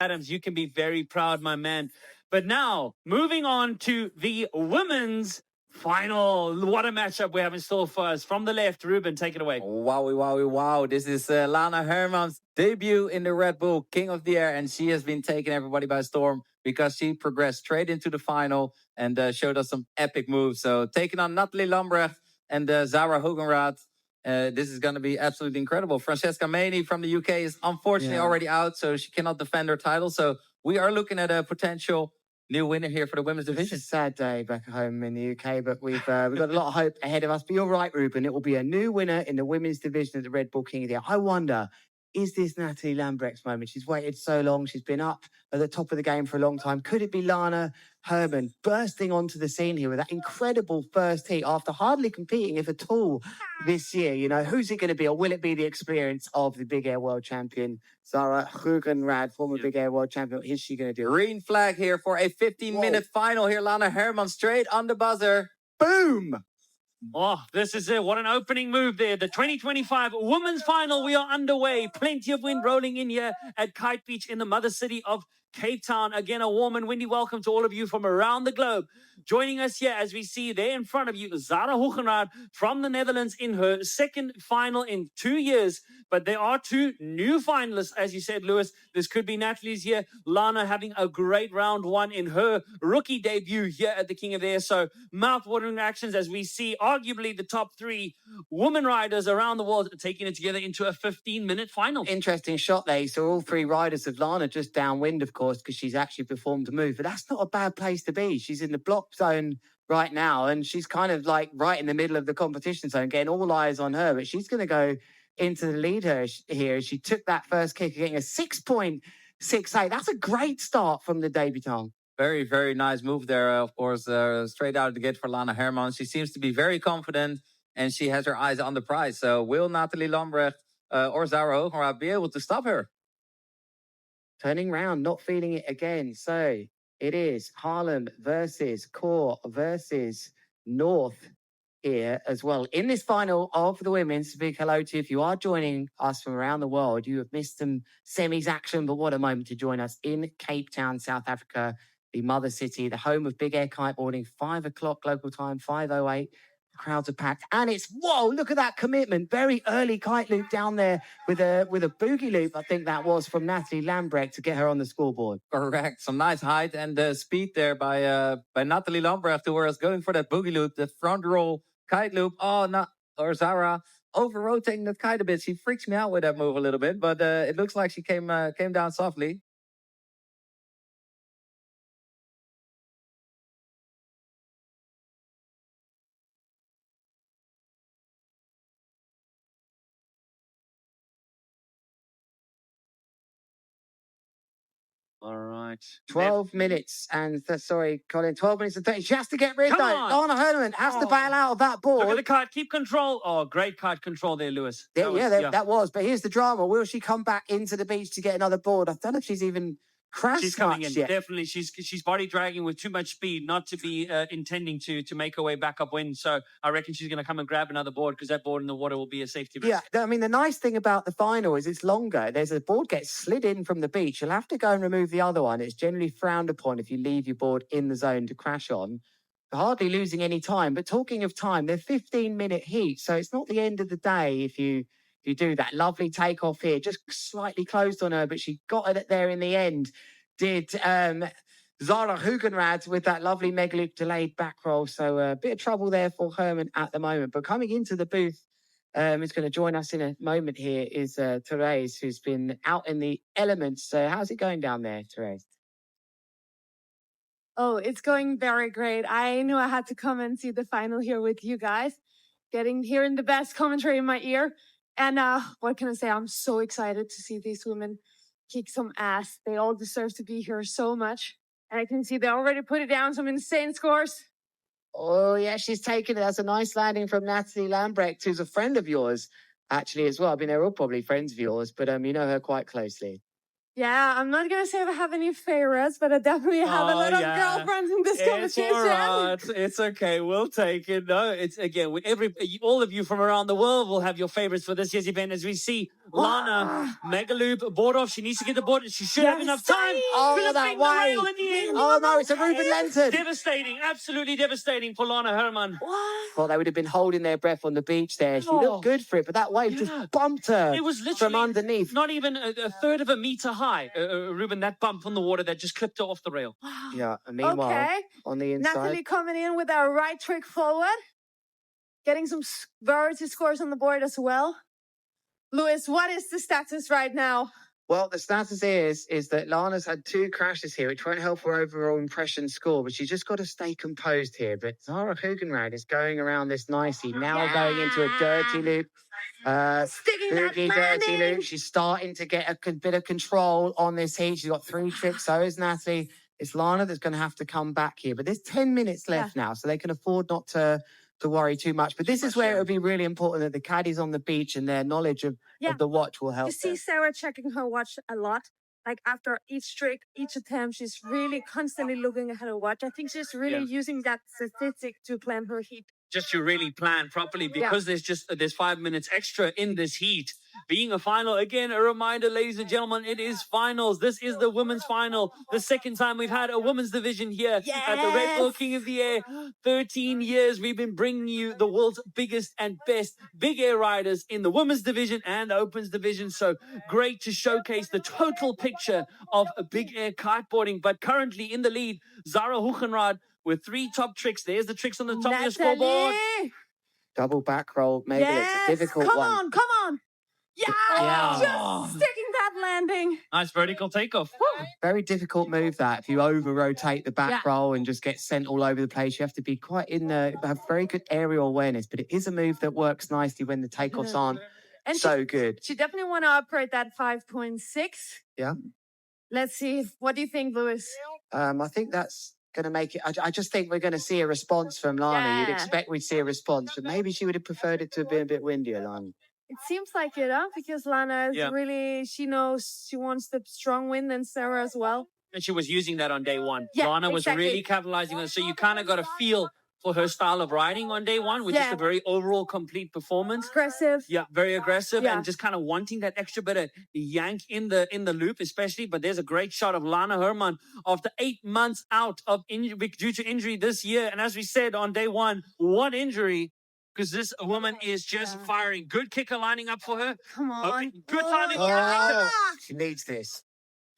Adams, you can be very proud, my man. But now, moving on to the women's final. What a matchup we have in store for us. From the left, Ruben, take it away. Wowie, wowie, wow. This is Lana Herman's debut in the Red Bull King of the Air, and she has been taking everybody by storm because she progressed straight into the final and showed us some epic moves. So taking on Natalie Lambrecht and Zara Hogenrath. This is going to be absolutely incredible. Francesca Maney from the UK is unfortunately already out, so she cannot defend her title. So we are looking at a potential new winner here for the women's division. It's a sad day back home in the UK, but we've got a lot of hope ahead of us. But you're right, Ruben. It will be a new winner in the women's division of the Red Bull King of the Air. I wonder, is this Natalie Lambrecht's moment? She's waited so long. She's been up at the top of the game for a long time. Could it be Lana Herman bursting onto the scene here with that incredible first heat after hardly competing, if at all, this year? You know, who's it going to be? Or will it be the experience of the Big Air World Champion, Zara Hogenrath, former Big Air World Champion? What is she going to do? Green flag here for a 15-minute final here. Lana Herman straight on the buzzer. Boom! Oh, this is it. What an opening move there. The 2025 Women's Final. We are underway. Plenty of wind rolling in here at Kite Beach in the mother city of Capetown. Again, a warm and windy welcome to all of you from around the globe. Joining us here, as we see there in front of you, Zara Hogenrath from the Netherlands in her second final in 2 years. But there are two new finalists, as you said, Lewis. This could be Natalie's year. Lana having a great round one in her rookie debut here at the King of the Air. So mouth-watering reactions as we see arguably the top three women riders around the world taking it together into a 15-minute final. Interesting shot there. So all three riders of Lana just downwind, of course, because she's actually performed a move. But that's not a bad place to be. She's in the block zone right now, and she's kind of like right in the middle of the competition zone, getting all eyes on her. But she's going to go into the lead here. She took that first kick, getting a 6.68. That's a great start from the debutante. Very, very nice move there, of course, straight out of the gate for Lana Herman. She seems to be very confident, and she has her eyes on the prize. So will Natalie Lambrecht or Zara Hogenrath be able to stop her? Turning round, not feeling it again. So it is Haarlem versus Core versus North here as well. In this final of the women's, big hello to you. If you are joining us from around the world, you have missed some semis action, but what a moment to join us in Cape Town, South Africa, the mother city, the home of big air kiteboarding, 5 o'clock local time, 5:08. Crowds are packed, and it's, whoa, look at that commitment. Very early kite loop down there with a boogie loop, I think that was, from Natalie Lambrecht to get her on the scoreboard. Correct. Some nice height and speed there by Natalie Lambrecht, who was going for that boogie loop, the front roll kite loop. Oh, no, or Zara over-rotating that kite a bit. She freaks me out with that move a little bit, but it looks like she came down softly. All right. 12 minutes and, sorry, Colin, 12 minutes and 30. She has to get rid, Come though. on. Lana Herman has to bail out of that board. Look at the kite. Keep control. Oh, great kite control there, Lewis. That was. But here's the drama. Will she come back into the beach to get another board? I don't know if she's even crashed. She's coming in. Yet. Definitely. She's body dragging with too much speed, not to be intending to make her way back upwind. So I reckon she's going to come and grab another board, because that board in the water will be a safety risk. Yeah, I mean, the nice thing about the final is it's longer. There's a board gets slid in from the beach. You'll have to go and remove the other one. It's generally frowned upon if you leave your board in the zone to crash on. Hardly losing any time. But talking of time, they're 15-minute heat, so it's not the end of the day if you do that. Lovely takeoff here, just slightly closed on her, but she got it there in the end. Did Zara Hogenrath with that lovely mega loop delayed back roll. So a bit of trouble there for Herman at the moment. But coming into the booth, who's going to join us in a moment here is Therese, who's been out in the elements. How's it going down there, Therese? Oh, it's going very great. I knew I had to come and see the final here with you guys, hearing the best commentary in my ear. And what can I say? I'm so excited to see these women kick some ass. They all deserve to be here so much. And I can see they already put it down some insane scores. Oh, yeah, she's taken it. That's a nice landing from Natalie Lambrecht, who's a friend of yours, actually, as well. I mean, they're all probably friends of yours, but you know her quite closely. Yeah, I'm not gonna say I have any favorites, but I definitely have a Oh, lot of yeah. girlfriends in this It's competition. all right. It's okay. We'll take it. No, it's again, all of you from around the world will have your favorites for this year's event. As we see Lana Megaloop board off. She needs to get the board. She should have enough time. Oh, Flipping that the rail way. in the end. Oh, no, it's a Ruben Lenton. Devastating. Absolutely devastating for Lana Herman. Well, they would have been holding their breath on the beach there. She looked good for it, but that wave Yeah. just bumped her It was from literally underneath. not even a third of a meter high, Ruben, that bump on the water that just clipped her off the rail. Yeah, and meanwhile, Okay, on the inside. Natalie coming in with our right trick forward, getting some variety scores on the board as well. Lewis, what is the status right now? Well, the status is that Lana's had 2 crashes here, which won't help her overall impression score, but she's just got to stay composed here. But Zara Hugenrad is going around this nicely, now going into a dirty loop. Sticking that Boogie dirty landing. loop. She's starting to get a bit of control on this heat. She's got 3 tricks, so is Natalie. It's Lana that's going to have to come back here. But there's 10 minutes left now, so they can afford not to worry too much. But this is where it would be really important that the caddies on the beach and their knowledge of the watch will help You see them. Sarah checking her watch a lot. Like after each trick, each attempt, she's really constantly looking at her watch. I think she's really using that statistic to plan her heat. Just to really plan properly, because there's 5 minutes extra in this heat. Being a final, again, a reminder, ladies and gentlemen, it is finals. This is the women's final. The second time we've had a women's division here at the Red Bull King of the Air. 13 years we've been bringing you the world's biggest and best big air riders in the women's division and the opens division. So great to showcase the total picture of big air kiteboarding. But currently in the lead, Zara Hugenrad with 3 top tricks. There's the tricks on the top of the scoreboard. Double back roll, maybe it's a difficult come one. Come on. Yeah, just sticking that landing. Nice vertical takeoff. Very difficult move that. If you over rotate the back roll and just get sent all over the place, you have to be quite have very good aerial awareness. But it is a move that works nicely when the takeoffs aren't so good. She definitely want to upgrade that 5.6. Yeah. Let's see. What do you think, Lewis? I think that's going to make it. I just think we're going to see a response from Lana. You'd expect we'd see a response, but maybe she would have preferred it to have been a bit windier, Lana. It seems like it, huh? Because Lana is really, she knows she wants the strong wind, and Sarah as well. And she was using that on day one. Yeah, Lana was really capitalizing on it. So you kind of got a feel for her style of riding on day one, which is a very overall complete performance. Aggressive. Yeah, very aggressive and just kind of wanting that extra bit of yank in the loop, especially. But there's a great shot of Lana Herman after 8 months out of due to injury this year. And as we said on day one injury. Because this woman is just firing. Good kicker lining up for her. Come on. Okay, good timing. She needs this.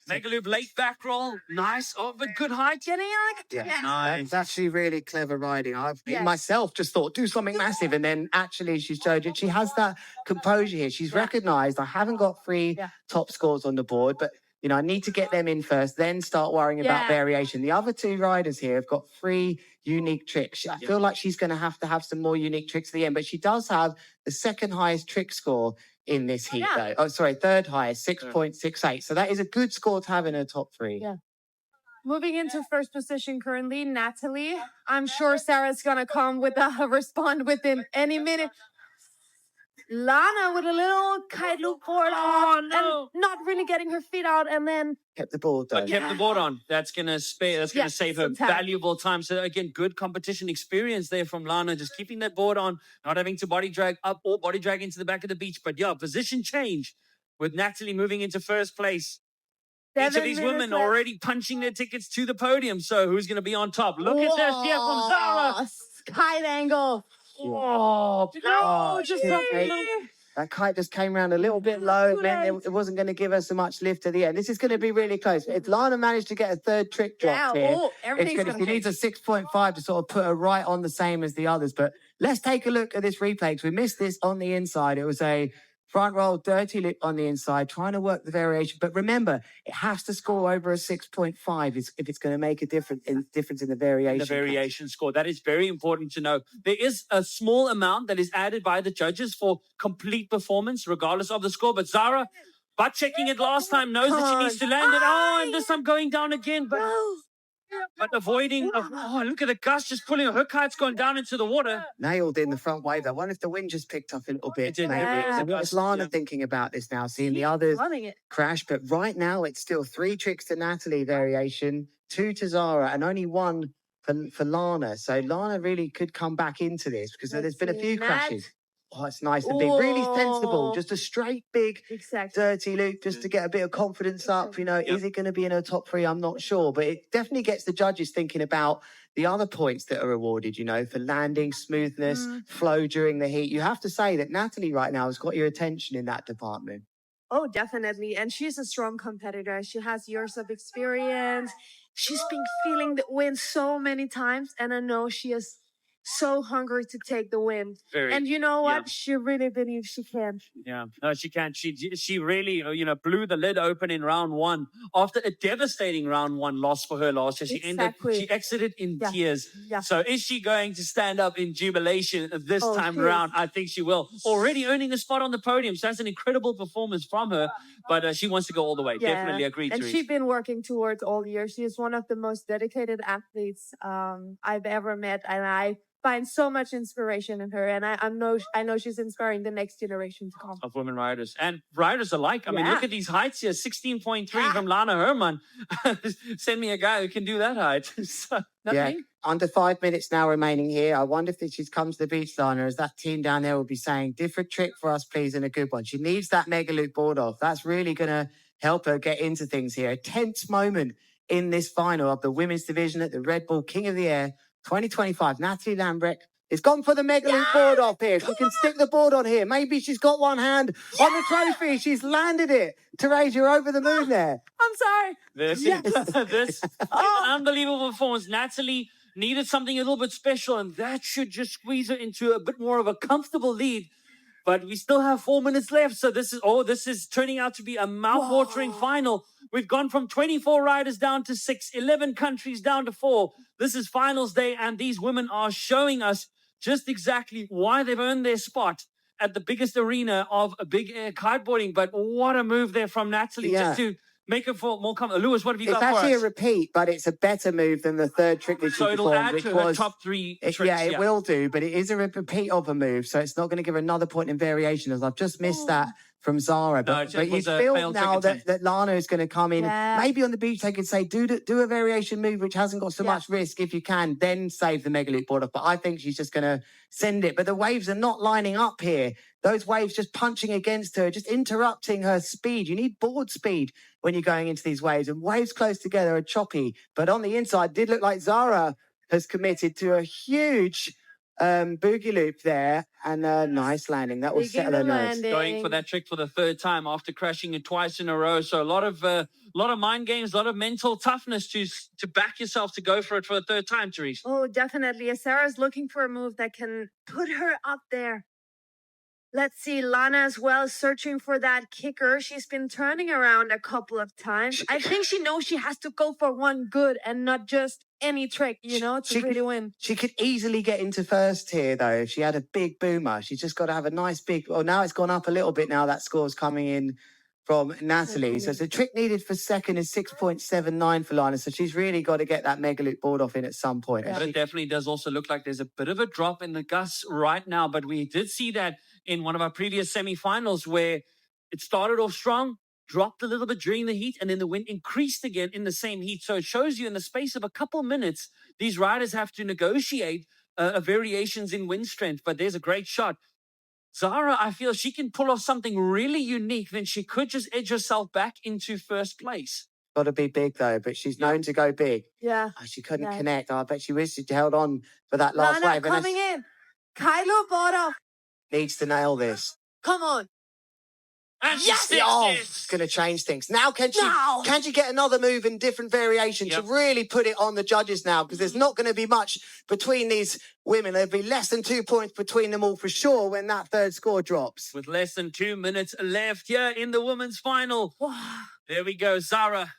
Megaloop late back roll. Nice. Oh, but good height. Getting Nice. That's actually really clever riding. I've myself just thought, do something massive. And then actually she showed it. She has that composure here. She's recognized I haven't got 3 top scores on the board, but you know, I need to get them in first, then start worrying about variation. The other 2 riders here have got 3 unique tricks. I feel like she's going to have some more unique tricks at the end, but she does have the second highest trick score in this heat, though. Oh, sorry, third highest, 6.68. So that is a good score to have in her top 3. Yeah. Moving into first position currently, Natalie. I'm sure Sarah's going to come with a respond within any minute. Lana with a little kite loop board on and not really getting her feet out, and then kept the board though. But kept the board on. That's gonna save her valuable time. So again, good competition experience there from Lana, just keeping that board on, not having to body drag up or body drag into the back of the beach. But yeah, position change with Natalie moving into first place. Each of these women already punching their tickets to the podium. So who's gonna be on top? Look at this here from Zara. Kite angle. That kite just came around a little bit low. It meant it wasn't going to give us so much lift to the end. This is going to be really close. If Lana managed to get a third trick drop here, she needs a 6.5 to sort of put her right on the same as the others. But let's take a look at this replay because we missed this on the inside. It was a front roll, dirty lip on the inside, trying to work the variation. But remember, it has to score over a 6.5 if it's going to make a difference in the variation. The variation score. That is very important to know. There is a small amount that is added by the judges for complete performance, regardless of the score. But Zara, butt checking it last time, knows that she needs to land it. Oh, and this time going down again. But but avoiding. Oh, look at the gust just pulling her kite's gone down into the water. Nailed in the front wave. I wonder if the wind just picked up a little bit. It did. Maybe. It was a What is gust, Lana yeah. thinking about this now? Seeing the others Loving it. crash, but right now it's still 3 tricks to Natalie variation, 2 to Zara, and only 1 for Lana. So Lana really could come back into this because there's been a few crashes. Oh, it's nice and big. Really sensible. Oh. Just a straight, big, Exactly. dirty loop just to get a bit of confidence up. You know, is it going to be in her top 3? I'm not sure. But it definitely gets the judges thinking about the other points that are awarded, you know, for landing, smoothness, flow during the heat. You have to say that Natalie right now has got your attention in that department. Oh, definitely. And she's a strong competitor. She has years of experience. She's been feeling the win so many times. And I know she is so hungry to take the win. Very. And you know what? yeah. She really believes she can. Yeah, no, she can't. She really, blew the lid open in round 1 after a devastating round 1 loss for her last year. Exactly. She exited in Yeah. tears. Yeah. So is she going to stand up in jubilation this Oh, time she is. around? I think she will. Already earning a spot on the podium. So that's an incredible performance from her. But she wants to go all the way. Yeah. Definitely agree, And Therese. she's been working towards all year. She is one of the most dedicated athletes I've ever met. And I find so much inspiration in her. And I know she's inspiring the next generation to come. Of women riders and riders alike. I mean, Yeah. look at these heights here. 16.3 from Lana Herman. Send me a guy who can do that height. So, Yeah, under 5 minutes now remaining here. I wonder if she's come to the beach, Lana, as that team down there will be saying, different trick for us, please, and a good one. She needs that mega loop board off. That's really going to help her get into things here. A tense moment in this final of the women's division at the Red Bull King of the Air 2025. Natalie Lambrecht is gone for the mega loop board off here. She can stick the board on here. Maybe she's got one hand on the trophy. She's landed it. Therese, you're over the moon there. I'm sorry. This is an unbelievable performance. Natalie needed something a little bit special, and that should just squeeze her into a bit more of a comfortable lead. But we still have 4 minutes left, so this is turning out to be a mouth-watering final. We've gone from 24 riders down to 6, 11 countries down to 4. This is finals day, and these women are showing us just exactly why they've earned their spot at the biggest arena of big air kiteboarding. But what a move there from Natalie, just to make it for more comfort. Lewis, what have you It's got for us? actually a repeat, but it's a better move than the third trick that she So it'll performed, add which to her was top 3 tricks. it will do, but it is a repeat of a move, so it's not going to give her another point in variation. As I've just missed that from Zara, No, but it you was a feel failed now trick attempt. that Lana is going to come in. Yeah. Maybe on the beach they could say do a variation move which hasn't got so much risk if you can, then save the mega loop board off. But I think she's just going to send it. But the waves are not lining up here. Those waves just punching against her, just interrupting her speed. You need board speed when you're going into these waves, and waves close together are choppy. But on the inside, did look like Zara has committed to a huge boogie loop there, and a nice landing. That will settle her nerves. Going for that trick for the 3rd time after crashing it twice in a row. So a lot of mind games, a lot of mental toughness to back yourself to go for it for the 3rd time, Therese. Oh, definitely. Sarah's looking for a move that can put her up there. Let's see, Lana as well, searching for that kicker. She's been turning around a couple of times. I think she knows she has to go for one good and not just any trick, to really win. She could easily get into first here, though, if she had a big boomer. She's just got to have a nice big... Well, now it's gone up a little bit now. That score's coming in from Natalie. So the trick needed for second is 6.79 for Lana. So she's really got to get that mega loop board off in at some point. But it definitely does also look like there's a bit of a drop in the gusts right now. But we did see that in one of our previous semifinals where it started off strong, dropped a little bit during the heat, and then the wind increased again in the same heat. So it shows you in the space of a couple minutes, these riders have to negotiate variations in wind strength. But there's a great shot. Zara, I feel she can pull off something really unique. Then she could just edge herself back into first place. Got to be big, though, but she's known to go big. Yeah. Oh, she couldn't connect. I bet she wished she held on for that last Lana wave. coming in. Kylo Bodo. Needs to nail this. Come on. And Yes! It's going to change things. Now, can she get another move in different variation to really put it on the judges now? Because there's not going to be much between these women. There'll be less than 2 points between them all for sure when that third score drops. With less than 2 minutes left here in the women's final. There we go, Zara.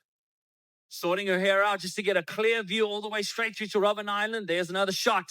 Sorting her hair out just to get a clear view all the way straight through to Robben Island. There's another shot.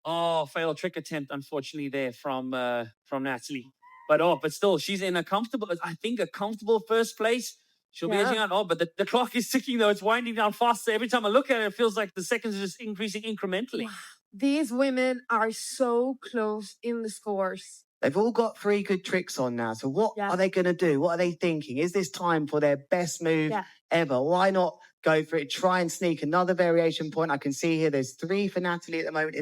Oh, failed trick attempt, unfortunately, there from Natalie. But still, she's in a comfortable first place. She'll be edging out. Oh, but the clock is ticking though. It's winding down faster. Every time I look at it, it feels like the seconds are just increasing incrementally. These women are so close in the scores. They've all got 3 good tricks on now. So what are they going to do? What are they thinking? Is this time for their best move ever? Why not go for it? Try and sneak another variation point. I can see here there's 3 for Natalie at the moment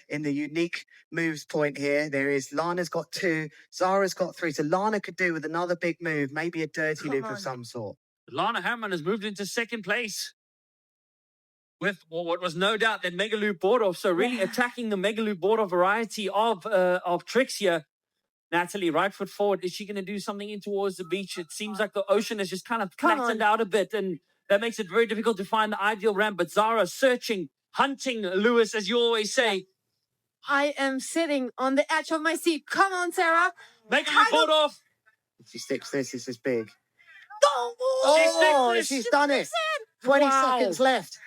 in the unique moves point here. There is Lana's got 2, Zara's got 3. So Lana could do with another big move, maybe a dirty loop of some sort. Lana Herman has moved into second place with what was no doubt that Mega Loop board off. So really attacking the Mega Loop board off variety of tricks here. Natalie, right foot forward. Is she going to do something in towards the beach? It seems like the ocean has just kind of flattened out a bit, and that makes it very difficult to find the ideal ramp. But Zara searching, hunting Lewis, as you always say. I am sitting on the edge of my seat. Come on, Sarah. Make a board off. If she sticks this is big. Oh, she's done it. 20 seconds left.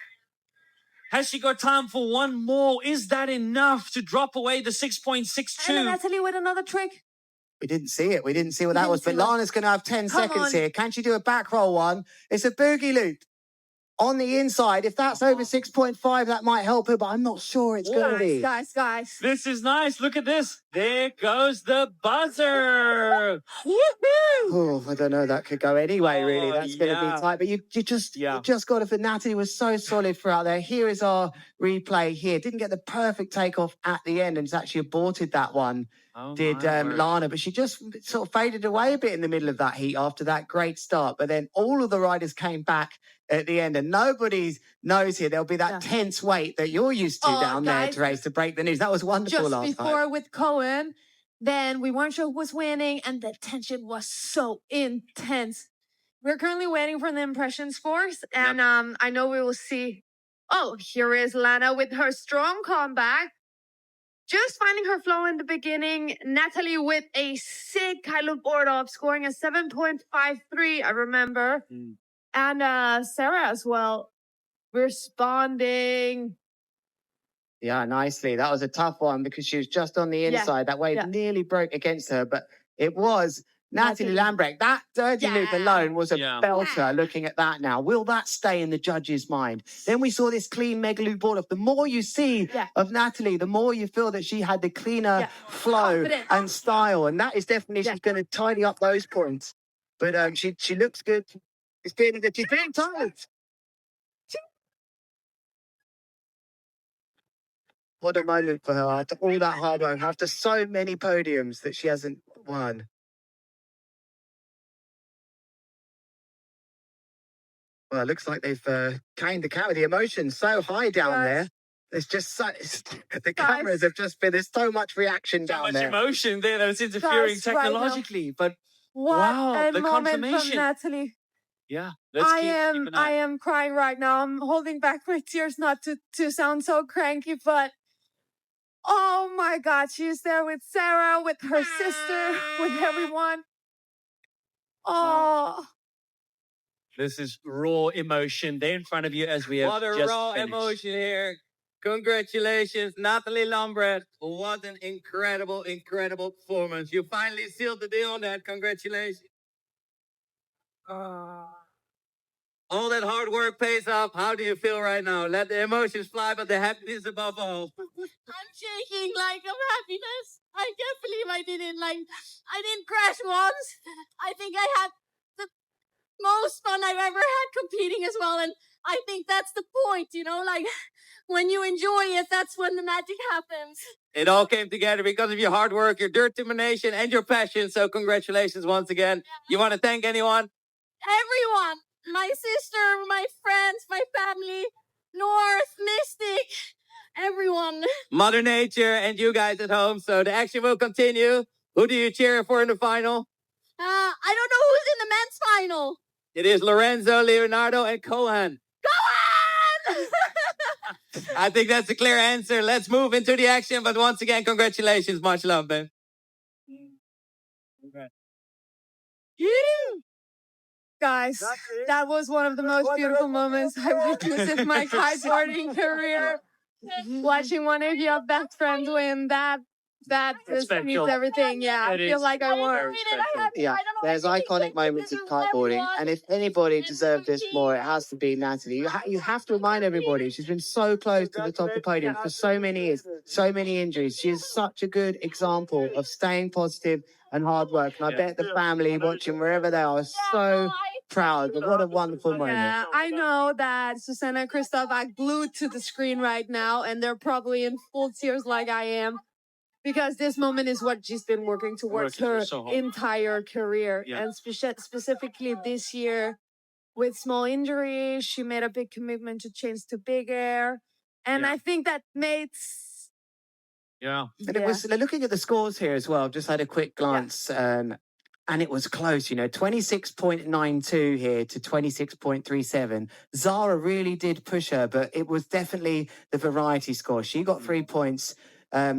Has she got time for one more? Is that enough to drop away the 6.62? And Natalie with another trick. We didn't see it. We didn't see what that was. But Lana's going to have 10 seconds here. Can she do a back roll one? It's a boogie loop on the inside. If that's over 6.5, that might help her, but I'm not sure it's going to be. Guys. This is nice. Look at this. There goes the buzzer. Oh, I don't know. That could go anyway, really. That's going to be tight. But you just got to... Natalie was so solid throughout there. Here is our replay here. Didn't get the perfect takeoff at the end and it's actually aborted that one. Lana, but she just sort of faded away a bit in the middle of that heat after that great start. But then all of the riders came back at the end, and nobody knows here there'll be that tense wait that you're used to down there, Therese, to break the news. That was wonderful last Just before with Cohen, then we weren't sure who was winning, and the tension was so intense. We're currently waiting for the impression scores, and I know we will see. Oh, here is Lana with her strong comeback. Just finding her flow in the beginning. Natalie with a sick kind of board up, scoring a 7.53, I remember. And Sarah as well, responding. Yeah, nicely. That was a tough one because she was just on the inside. That wave nearly broke against her, but it was Natalie Lambrecht. That dirty loop alone was a belter looking at that now. Will that stay in the judge's mind? Then we saw this clean mega loop board off. The more you see of Natalie, the more you feel that she had the cleaner flow and style. And that is definitely, she's going to tidy up those points. But she looks good. It's feeling that she's being tired. What a moment for her after all that hard work, after so many podiums that she hasn't won. Well, it looks like they've caned the camera. The emotion's so high down there. There's just so... The cameras have just been... There's so much reaction down there. So much emotion there that's interfering technologically. But wow, the moment confirmation. from Natalie. Yeah. I am crying right now. I'm holding back my tears not to sound so cranky, but oh my God, she's there with Sarah, with her sister, with everyone. Oh. This is raw emotion there in front of you as we have What a just raw finished. emotion here. Congratulations, Natalie Lambrecht. What an incredible, incredible performance. You finally sealed the deal on that. Congratulations. All that hard work pays off. How do you feel right now? Let the emotions fly, but the happiness above all. I'm shaking like of happiness. I can't believe I didn't crash once. I think I had the most fun I've ever had competing as well. And I think that's the point, like when you enjoy it, that's when the magic happens. It all came together because of your hard work, your determination, and your passion. So congratulations once again. You want to thank anyone? Everyone. My sister, my friends, my family, North, Mystic, everyone. Mother Nature and you guys at home. So the action will continue. Who do you cheer for in the final? I don't know who's in the men's final. It is Lorenzo, Leonardo, and Cohen. Cohen! I think that's a clear answer. Let's move into the action. But once again, congratulations. Much love, man. Guys, that was one of the most beautiful moments I witnessed in my kiteboarding career. Watching one of your best friends win, that That just means special. everything. Yeah, I It feel is. like I won. Very special. Yeah, there's iconic moments in kiteboarding, and if anybody deserved this more, it has to be Natalie. You have to remind everybody she's been so close to the top of the podium for so many years, so many injuries. She is such a good example of staying positive and hard work. And I bet the family watching wherever they are so proud. But what a wonderful moment. Yeah, I know that Susanna and Christoph are glued to the screen right now, and they're probably in full tears like I am. Because this moment is what she's been working towards her entire career. Yeah. And specifically this year, with small injuries, she made a big commitment to change to big air. And Yeah. I think that makes... Yeah. And it was looking at the scores here as well. I've just had a quick glance, and it was close. 26.92 here to 26.37. Zara really did push her, but it was definitely the variety score. She got 3 points.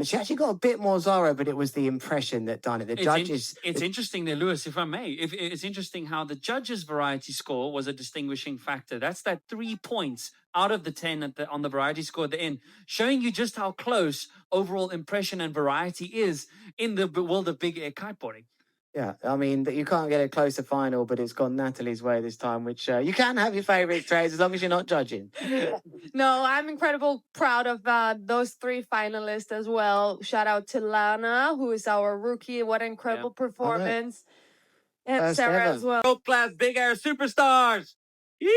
She actually got a bit more Zara, but it was the impression that done it. The judges. It's interesting there, Lewis, if I may. It's interesting how the judges' variety score was a distinguishing factor. That's that 3 points out of the 10 on the variety score at the end, showing you just how close overall impression and variety is in the world of big air kiteboarding. Yeah, I mean, you can't get a closer final, but it's gone Natalie's way this time, which you can have your favourite trades as long as you're not judging. No, I'm incredibly proud of those 3 finalists as well. Shout out to Lana, who is our rookie. What an incredible performance. And First Sarah ever. as well. World-class big air superstars. Yee!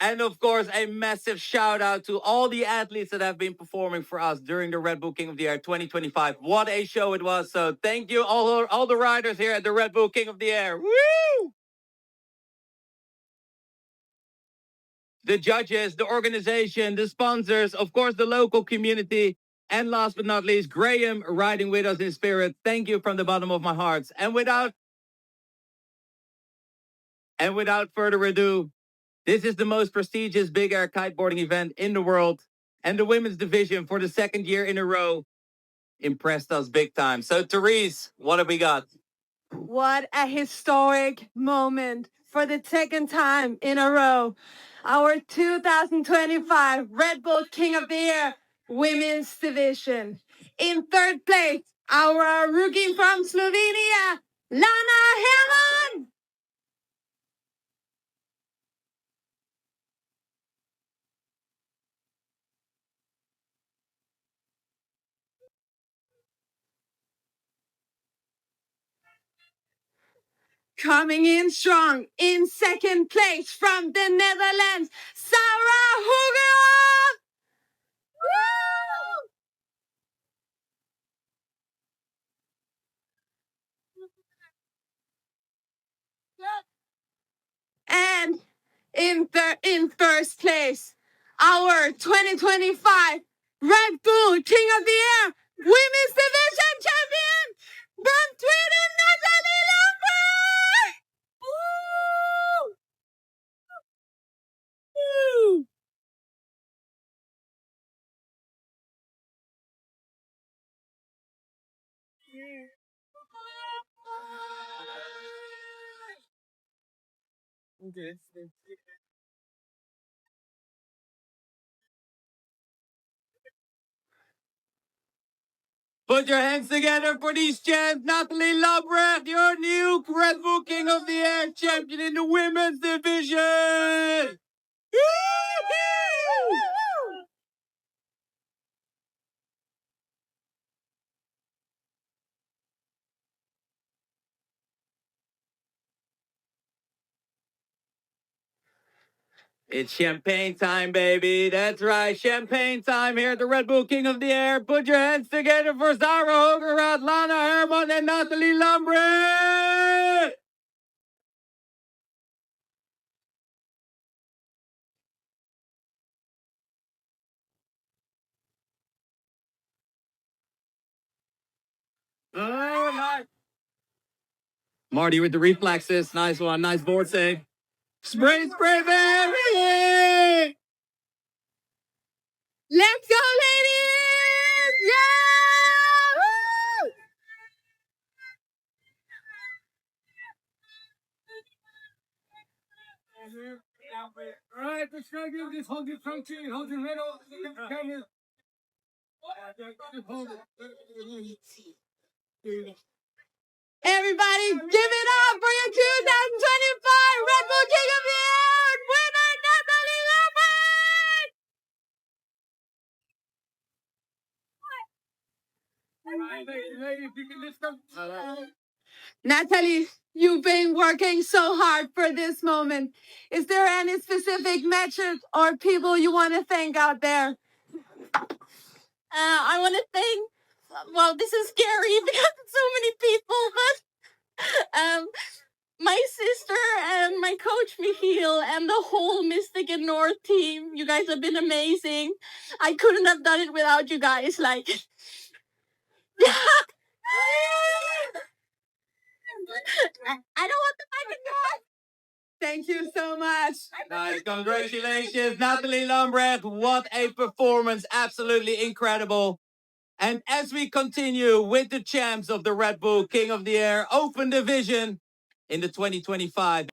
And of course, a massive shout out to all the athletes that have been performing for us during the Red Bull King of the Air 2025. What a show it was. So thank you all the riders here at the Red Bull King of the Air. Woo! The judges, the organization, the sponsors, of course, the local community. And last but not least, Graham riding with us in spirit. Thank you from the bottom of my heart. And without further ado, this is the most prestigious big air kiteboarding event in the world, and the women's division for the 2nd year in a row impressed us big time. So, Therese, what have we got? What a historic moment for the 2nd time in a row. Our 2025 Red Bull King of the Year Women's Division. In 3rd place, our rookie from Slovenia, Lana Herman. Coming in strong in 2nd place from the Netherlands, Sarah Hugo. And in 1st place, our 2025 Red Bull King of the Air Women's Division Champion from Sweden, Natalie Lundberg! Woo! Woo! Put your hands together for these champs. Natalie Lundberg, your new Red Bull King of the Air champion in the women's division. Woo-hoo! It's champagne time, baby. That's right. Champagne time here at the Red Bull King of the Air. Put your hands together for Zara Hogerad, Lana Herman, and Natalie Lundberg. Oh, nice. Marty with the reflexes. Nice one. Nice board save. Spray, baby! Let's go, ladies! Yeah! Woo! All right, let's go. Hold your trunk to you. Hold your middle. Everybody, give it up for your 2025 Red Bull King of the Air winner, Natalie Lambert! Natalie, you've been working so hard for this moment. Is there any specific metric or people you want to thank out there? I want to thank, well, this is scary because it's so many people, but my sister and my coach Michiel and the whole Mystic and North team. You guys have been amazing. I couldn't have done it without you guys. Like, I don't want the mic anymore. Thank you so much. Nice. Congratulations, Natalie Lambrecht. What a performance. Absolutely incredible. And as we continue with the champs of the Red Bull King of the Air Open Division in the 2025